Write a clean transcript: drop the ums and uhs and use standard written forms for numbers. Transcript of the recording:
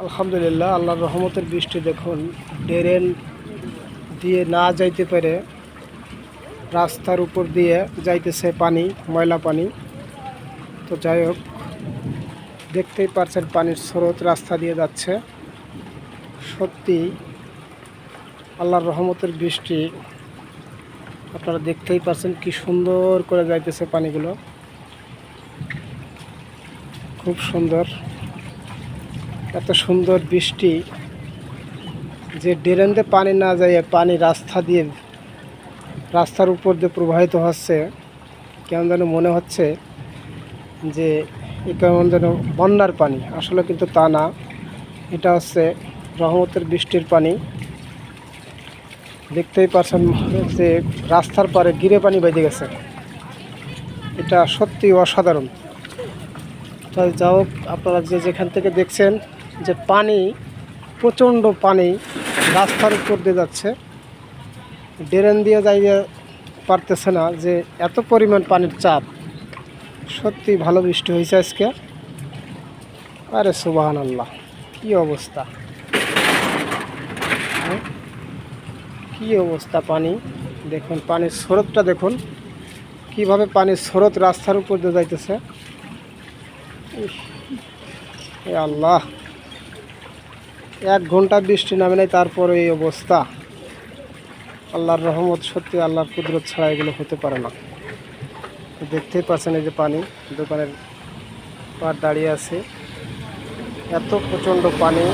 আলহামদুলিল্লাহ, আল্লাহর রহমতের বৃষ্টি দেখুন। ড্রেন দিয়ে না যাইতে পারে রাস্তার উপর দিয়ে যাইতেছে পানি, ময়লা পানি। তো যাই হোক, দেখতেই পারছেন পানির স্রোত রাস্তা দিয়ে যাচ্ছে। সত্যি আল্লাহর রহমতের বৃষ্টি, আপনারা দেখতেই পাচ্ছেন কি সুন্দর করে যাইতেছে পানিগুলো, খুব সুন্দর। এত সুন্দর বৃষ্টি যে ড্রেন দিয়ে পানি না যায়, পানি রাস্তার উপর দিয়ে প্রবাহিত হচ্ছে। কেমন যেন মনে হচ্ছে যে এ কেমন যেন বন্যার পানি, আসলে কিন্তু তা না। এটা হচ্ছে রহমতের বৃষ্টির পানি। দেখতেই পাচ্ছেন যে রাস্তার পারে গিরে পানি বেঁধে গেছে। এটা সত্যি অসাধারণ। তাই যাও, আপনারা যেখান থেকে দেখছেন যে পানি, প্রচণ্ড পানি রাস্তার উপর দিয়ে যাচ্ছে, ড্রেন দিয়ে যাইতে পারতেছে না, যে এত পরিমাণ পানির চাপ। সত্যি ভালো বৃষ্টি হয়েছে আজকে। আরে সুবহানাল্লাহ, কি অবস্থা, কি অবস্থা পানি! দেখুন পানির স্রোতটা দেখুন, কিভাবে পানির স্রোত রাস্তার উপর দিয়ে যাইতেছে। এ আল্লাহ, 1 ঘন্টা বৃষ্টি নামে নাই, তারপরে এই অবস্থা। আল্লাহর রহমত, সত্যি আল্লাহর কুদরত ছাড়া এগুলো হতে পারে না। দেখতেই পাচ্ছেন এই যে পানি, দোকানের পার দাঁড়িয়ে আছে, এত প্রচণ্ড পানি।